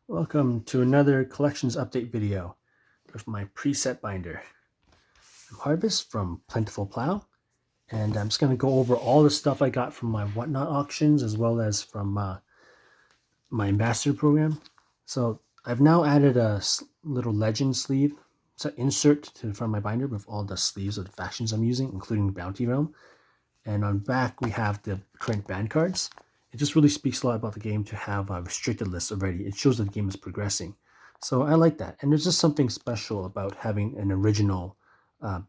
Welcome to another collections update video with my preset binder. I'm Harvest from Plentiful Plow, and I'm just going to go over all the stuff I got from my Whatnot auctions as well as from my ambassador program. So I've now added a little legend sleeve insert to the front of my binder with all the sleeves of the factions I'm using, including the Bounty Realm. And on back we have the current band cards. It just really speaks a lot about the game to have a restricted list already. It shows that the game is progressing. So I like that. And there's just something special about having an original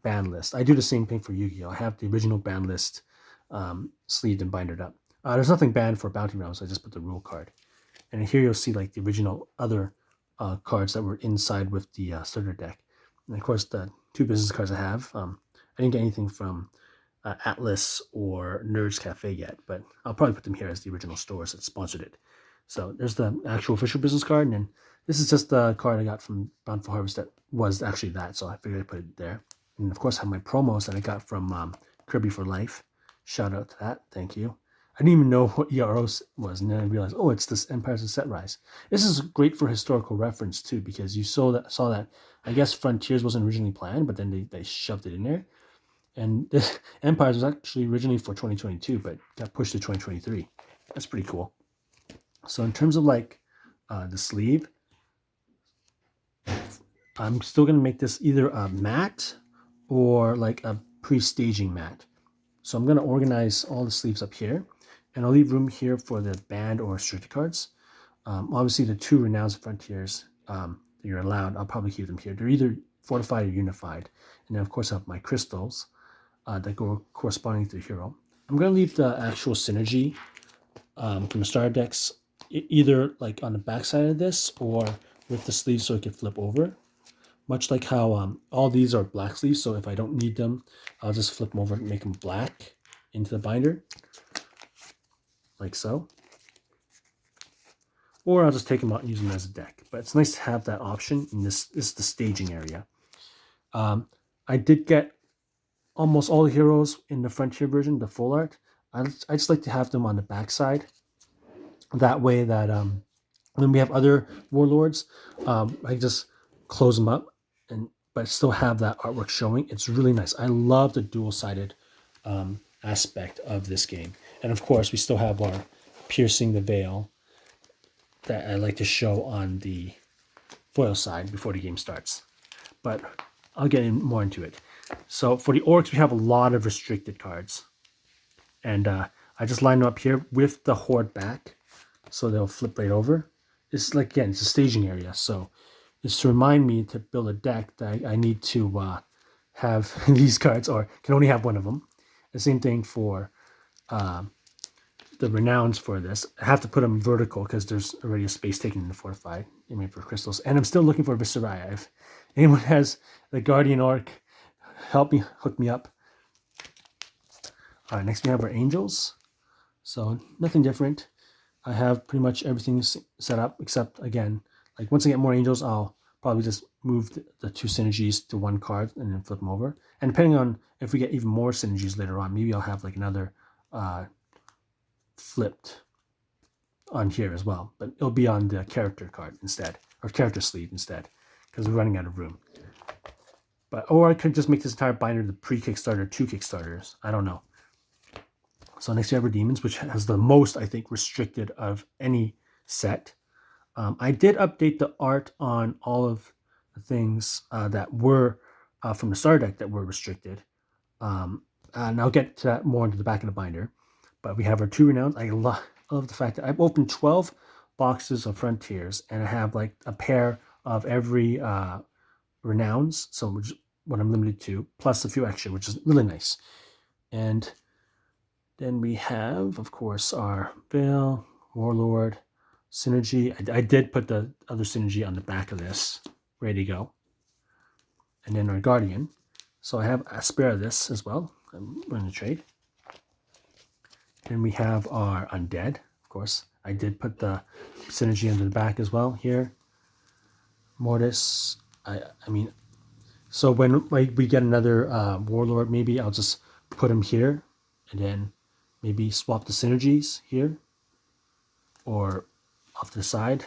band list. I do the same thing for Yu-Gi-Oh! I have the original band list sleeved and bindered up. There's nothing banned for Bounty Realm, so I just put the rule card. And here you'll see like the original other cards that were inside with the starter deck. And of course the two business cards I have. I didn't get anything from Atlas or Nerds Cafe yet, but I'll probably put them here as the original stores that sponsored it. So there's the actual official business card, and then this is just the card I got from Bountiful Harvest that was actually that, so I figured I'd put it there. And of course I have my promos that I got from Kirby for Life. Shout out to that, thank you. I didn't even know what EROS was, and then I realized, oh, it's this Empires of Set Rise. This is great for historical reference too, because you saw that I guess Frontiers wasn't originally planned, but then they shoved it in there. And this Empires was actually originally for 2022, but got pushed to 2023. That's pretty cool. So in terms of like the sleeve, I'm still going to make this either a matte or like a pre-staging matte. So I'm going to organize all the sleeves up here, and I'll leave room here for the band or restricted cards. Obviously, the two Renowned Frontiers that you're allowed, I'll probably keep them here. They're either fortified or unified. And then, of course, I have my crystals that go corresponding to the hero. I'm going to leave the actual synergy from the starter decks either like on the back side of this or with the sleeves so it can flip over. Much like how all these are black sleeves, so if I don't need them, I'll just flip them over and make them black into the binder, like so. Or I'll just take them out and use them as a deck. But it's nice to have that option, and this is the staging area. I did get almost all the heroes in the Frontier version, the full art. I just like to have them on the back side. That way that when we have other warlords, I just close them up but still have that artwork showing. It's really nice. I love the dual-sided aspect of this game. And of course, we still have our Piercing the Veil that I like to show on the foil side before the game starts. But I'll get more into it. So for the orcs, we have a lot of restricted cards. And I just line them up here with the horde back, so they'll flip right over. It's like, again, it's a staging area. So it's to remind me to build a deck that I need to have these cards, or can only have one of them. The same thing for the Renowns for this. I have to put them vertical because there's already a space taken in the fortified. I mean, for crystals. And I'm still looking for Viscerai. If anyone has the Guardian Orc, help me, hook me up. All right, next we have our Angels. So nothing different. I have pretty much everything set up, except, again, like once I get more Angels, I'll probably just move the two synergies to one card and then flip them over. And depending on if we get even more synergies later on, maybe I'll have like another flipped on here as well. But it'll be on the character card instead, or character sleeve instead, because we're running out of room. Or I could just make this entire binder the pre-Kickstarter 2 Kickstarters. I don't know. So next we have our Demons, which has the most, I think, restricted of any set. I did update the art on all of the things that were from the starter deck that were restricted. And I'll get to that more into the back of the binder. But we have our two Renowns. I love the fact that I've opened 12 boxes of Frontiers, and I have like a pair of every Renowns, so which what I'm limited to, plus a few extra, which is really nice. And then we have, of course, our Veil, Warlord, Synergy. I did put the other Synergy on the back of this, ready to go. And then our Guardian. So I have a spare of this as well. I'm going to trade. Then we have our Undead, of course. I did put the Synergy under the back as well here. Mortis. I mean, so when we get another Warlord, maybe I'll just put him here and then maybe swap the synergies here or off to the side.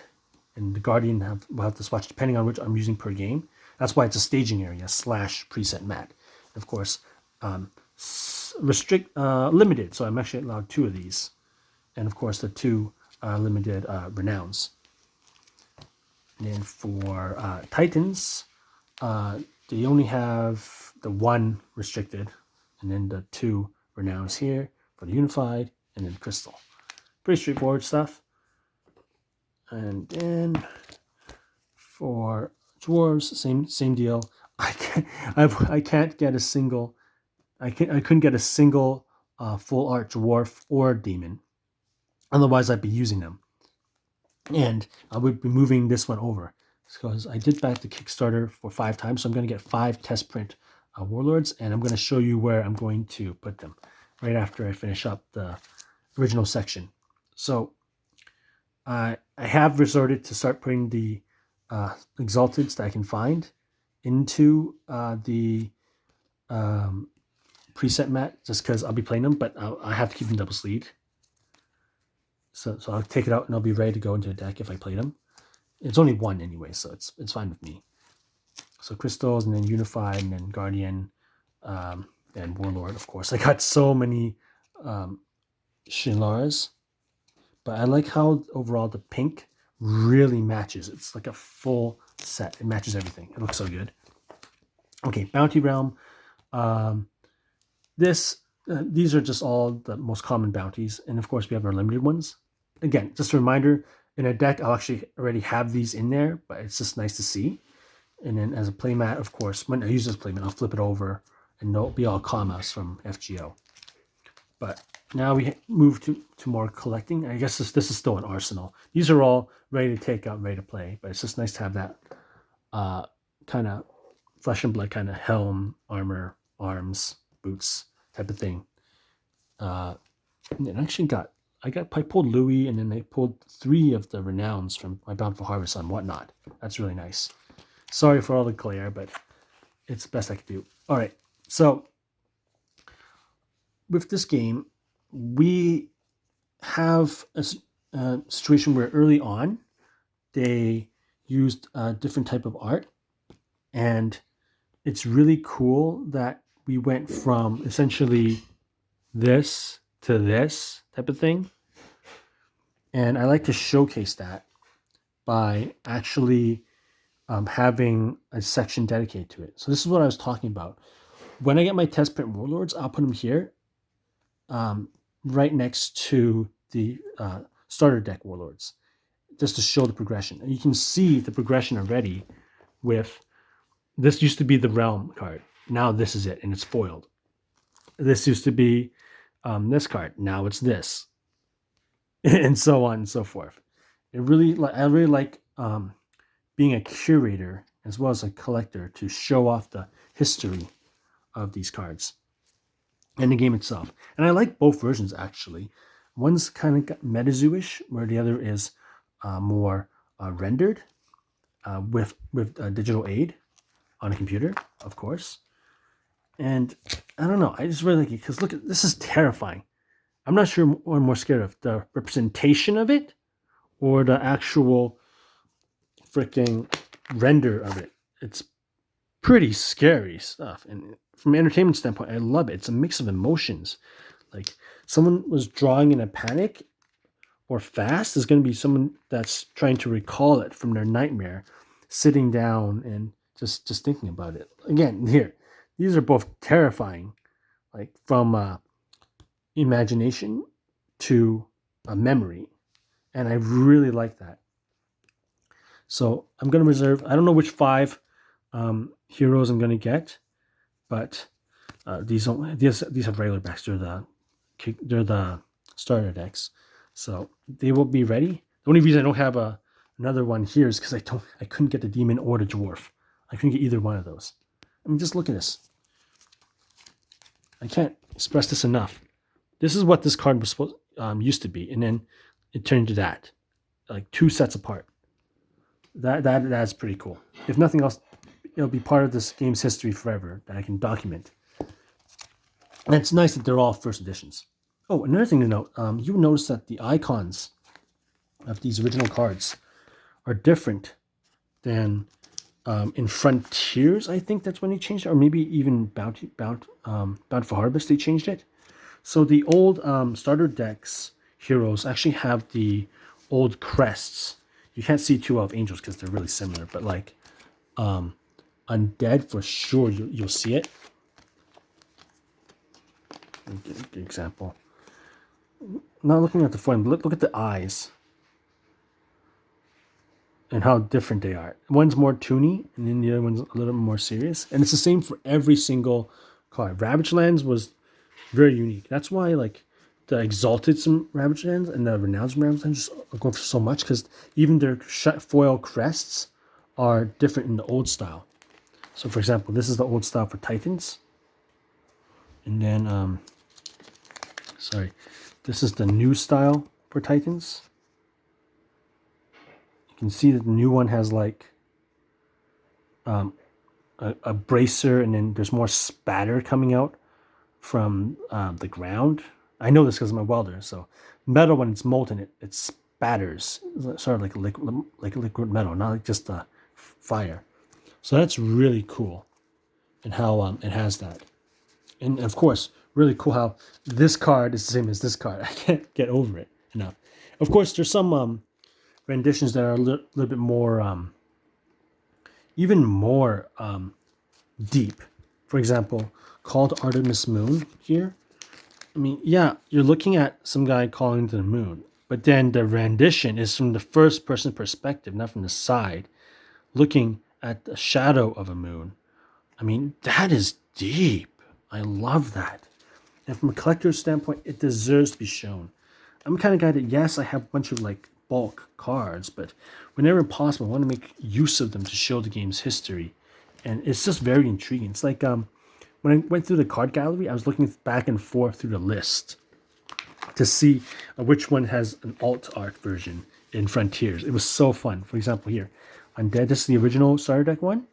and the Guardian will have to swatch depending on which I'm using per game. That's why it's a staging area / preset mat. Of course, limited. So I'm actually allowed 2 of these, and of course the 2 limited renowns. And then for Titans, they only have the 1 restricted, and then the 2 renowns here for the unified, and then crystal. Pretty straightforward stuff. And then for dwarves, same deal. I couldn't get a single full art dwarf or demon. Otherwise, I'd be using them, and I would be moving this one over because I did back the Kickstarter for 5 times. So I'm going to get 5 test print warlords, and I'm going to show you where I'm going to put them right after I finish up the original section. So I have resorted to start putting the exalteds that I can find into the preset mat, just because I'll be playing them, but I have to keep them double sleeved. So I'll take it out and I'll be ready to go into a deck if I play them. It's only 1 anyway, so it's fine with me. So crystals, and then unified, and then guardian, and warlord. Of course, I got so many Shinlaras, but I like how overall the pink really matches. It's like a full set. It matches everything. It looks so good. Okay, bounty realm. These are just all the most common bounties, and of course we have our limited ones. Again, just a reminder, in a deck I'll actually already have these in there, but it's just nice to see. And then as a playmat, of course, when I use this playmat, I'll flip it over and it'll be all commas from FGO. But now we move to more collecting. I guess this is still an arsenal. These are all ready to take out, ready to play, but it's just nice to have that kind of flesh and blood kind of helm, armor, arms, boots type of thing. And actually I pulled Louis, and then I pulled 3 of the renowns from my Bountiful Harvest on Whatnot. That's really nice. Sorry for all the glare, but it's the best I could do. All right, so with this game, we have a situation where early on they used a different type of art, and it's really cool that we went from essentially this to this type of thing. And I like to showcase that by actually having a section dedicated to it. So this is what I was talking about. When I get my test print warlords, I'll put them here right next to the starter deck warlords, just to show the progression. And you can see the progression already with, this used to be the realm card. Now this is it, and it's foiled. This used to be this card. Now it's this, and so on and so forth. I really like being a curator as well as a collector to show off the history of these cards and the game itself. And I like both versions, actually. One's kind of meta-zoo-ish, where the other is more rendered with digital aid on a computer, of course. And I don't know, I just really like it because look, this is terrifying. I'm not sure what I'm more scared of, the representation of it or the actual freaking render of it. It's pretty scary stuff. And from an entertainment standpoint, I love it. It's a mix of emotions. Like someone was drawing in a panic or fast. There's going to be someone that's trying to recall it from their nightmare, sitting down and just thinking about it. Again, here, these are both terrifying, like from imagination to a memory. And I really like that. So I'm going to reserve, I don't know which 5 heroes I'm going to get, but these have regular backs. They're the starter decks, so they will be ready. The only reason I don't have another one here is because I couldn't get the demon or the dwarf. I couldn't get either one of those. I mean, just look at this. I can't express this enough. This is what this card was supposed used to be, and then it turned to that, like 2 sets apart. That's pretty cool. If nothing else, it'll be part of this game's history forever that I can document. And it's nice that they're all first editions. Oh, another thing to note, you'll notice that the icons of these original cards are different than in Frontiers. I think that's when they changed it, or maybe even Bound for Harvest they changed it. So the old starter decks heroes actually have the old crests. You can't see too well of angels because they're really similar, but like undead for sure you'll see it. Good example. Not looking at the foil, but look at the eyes and how different they are. One's more toony, and then the other one's a little more serious. And it's the same for every single card. Ravage Lands was very unique. That's why like the Exalted some Ravage Lands and the Renowned Ravage Lands are going for so much, because even their foil crests are different in the old style. So for example, this is the old style for Titans. And then, this is the new style for Titans. You can see that the new one has like a bracer, and then there's more spatter coming out from the ground. I know this because I'm a welder. So metal, when it's molten, it spatters. It's sort of like liquid metal, not like just fire. So that's really cool, and how it has that. And of course, really cool how this card is the same as this card. I can't get over it enough. Of course, there's some renditions that are a little bit more, even more deep. For example, Called Artemis Moon here. I mean, yeah, you're looking at some guy calling to the moon, but then the rendition is from the first person perspective, not from the side, looking at the shadow of a moon. I mean, that is deep. I love that. And from a collector's standpoint, it deserves to be shown. I'm the kind of guy that, yes, I have a bunch of like bulk cards, but whenever possible, I want to make use of them to show the game's history. And it's just very intriguing. It's like when I went through the card gallery, I was looking back and forth through the list to see which one has an alt art version in Frontiers. It was so fun. For example, here, Undead, this is the original starter deck one.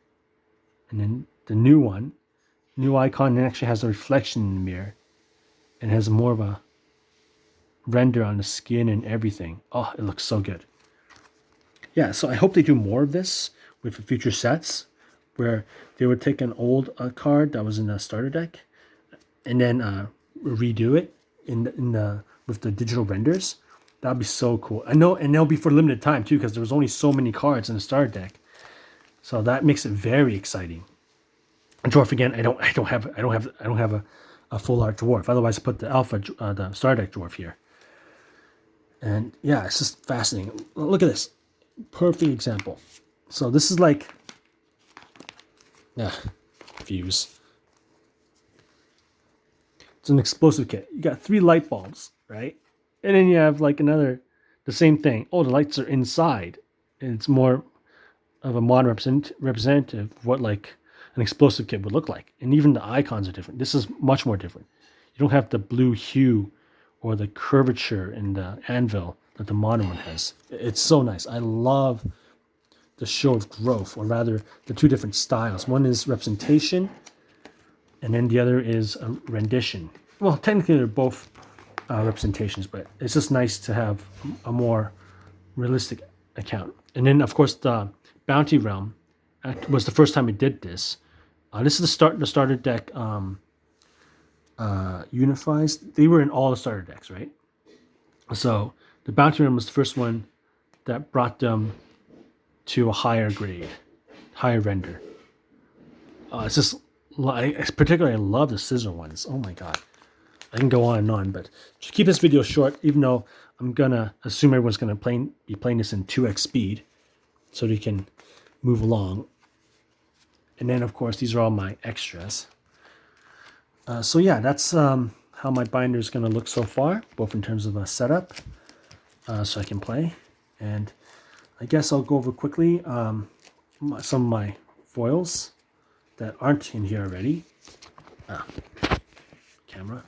And then the new one, new icon, and actually has a reflection in the mirror. And has more of a render on the skin and everything. Oh, it looks so good. Yeah, so I hope they do more of this with future sets, where they would take an old card that was in a starter deck and then redo it with the digital renders. That'd be so cool. I know, and they'll be for limited time too, because there was only so many cards in the starter deck. So that makes it very exciting. Dwarf again, I don't have a full art dwarf. Otherwise, I put the alpha, the starter deck dwarf here. And yeah, it's just fascinating. Look at this, perfect example. So this is like, views. It's an explosive kit. You got 3 light bulbs, right? And then you have like the same thing. Oh, the lights are inside. And it's more of a modern representative of what like an explosive kit would look like. And even the icons are different. This is much more different. You don't have the blue hue or the curvature in the anvil that the modern one has. It's so nice. I love the show of growth, or rather the 2 different styles. One is representation, and then the other is a rendition. Well, technically they're both representations, but it's just nice to have a more realistic account. And then of course the Bounty Realm was the first time it did this. This is the starter deck unifies. They were in all the starter decks, right? So the Bounty Realm was the first one that brought them to a higher grade, higher render. It's just, particularly I love the scissor ones. Oh my god. I can go on and on, but to keep this video short, even though I'm gonna assume everyone's gonna be playing this in 2x speed, so they can move along. And then of course these are all my extras. So yeah, that's how my binder is gonna look so far, both in terms of a setup, so I can play. And I guess I'll go over quickly some of my foils that aren't in here already. Camera.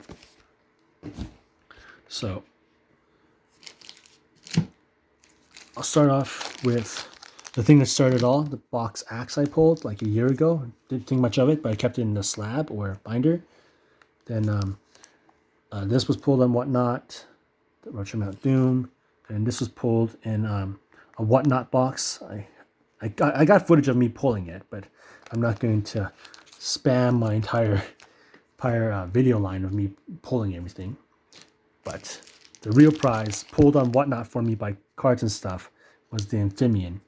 So I'll start off with the thing that started all, the box axe I pulled like a year ago. Didn't think much of it, but I kept it in the slab or binder. Then this was pulled on Whatnot, the Retro Mount Doom, and this was pulled in a Whatnot box. I got footage of me pulling it, but I'm not going to spam my entire video line of me pulling everything. But the real prize, pulled on Whatnot for me by Cards and Stuff, was the Amphibian.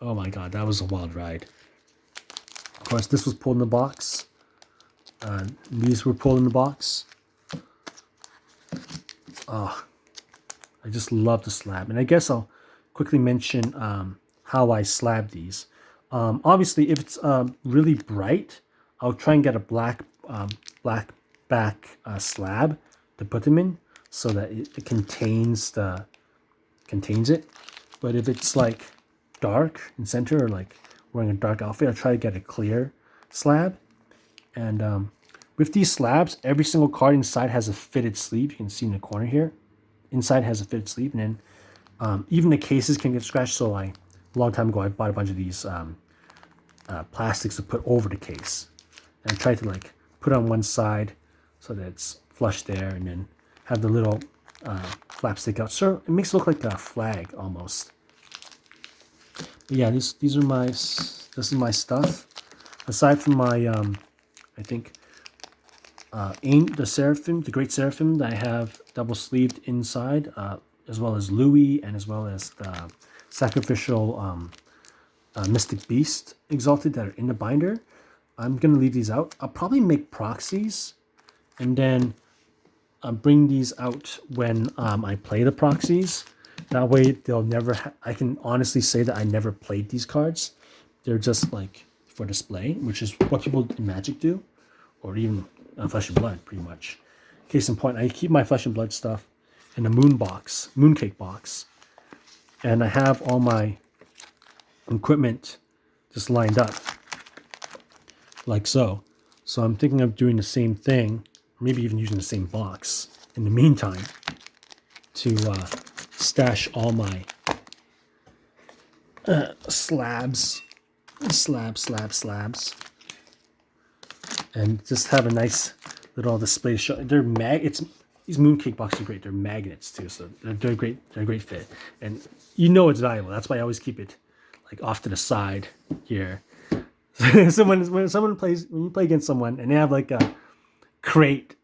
Oh my god, that was a wild ride. Of course, this was pulled in the box. These were pulled in the box. Oh, I just love the slab. And I guess I'll quickly mention how I slab these. Obviously, if it's really bright, I'll try and get a black back slab to put them in, so that it contains it. But if it's like dark in center, or like wearing a dark outfit, I'll try to get a clear slab. And with these slabs, every single card inside has a fitted sleeve. You can see in the corner here. Inside has a fitted sleeve, and then even the cases can get scratched. So a long time ago, I bought a bunch of these plastics to put over the case. And I tried to like put on one side so that it's flush there, and then have the little flap stick out. So it makes it look like a flag almost. But yeah, this is my stuff. Aside from my I think the Great Seraphim that I have double sleeved inside, as well as Louis, and as well as the Sacrificial Mystic Beast Exalted that are in the binder. I'm gonna leave these out. I'll probably make proxies, and then bring these out when I play the proxies. That way they'll never I can honestly say that I never played these cards. They're just like for display, which is what people in Magic do, or even Flesh and Blood, pretty much. Case in point, I keep my Flesh and Blood stuff in a mooncake box, and I have all my equipment just lined up like so. So I'm thinking of doing the same thing, maybe even using the same box in the meantime to stash all my slabs, and just have a nice little display show. These mooncake boxes are great. They're magnets too, so they're great. They're a great fit, and you know it's valuable. That's why I always keep it like off to the side here. So when you play against someone and they have like a crate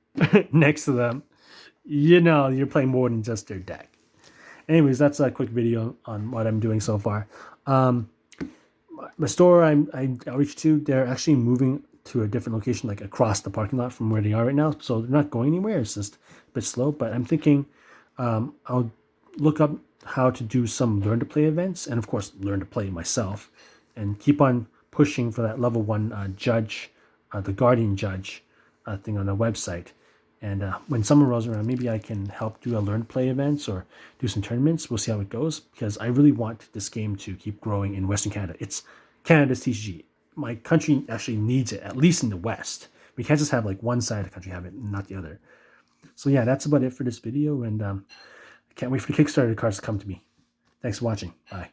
next to them, you know you're playing more than just their deck. Anyways, that's a quick video on what I'm doing so far. The store I outreach to, they're actually moving to a different location, like across the parking lot from where they are right now. So they're not going anywhere. It's just a bit slow. But I'm thinking I'll look up how to do some learn to play events, and of course learn to play myself, and keep on pushing for that level 1 judge, the Guardian Judge thing on the website. And when summer rolls around, maybe I can help do a learn to play events or do some tournaments. We'll see how it goes, because I really want this game to keep growing in Western Canada. It's Canada's TCG. My country actually needs it, at least in the West. We can't just have like one side of the country have it and not the other. So yeah, that's about it for this video, and I can't wait for the Kickstarter cards to come to me. Thanks for watching. Bye.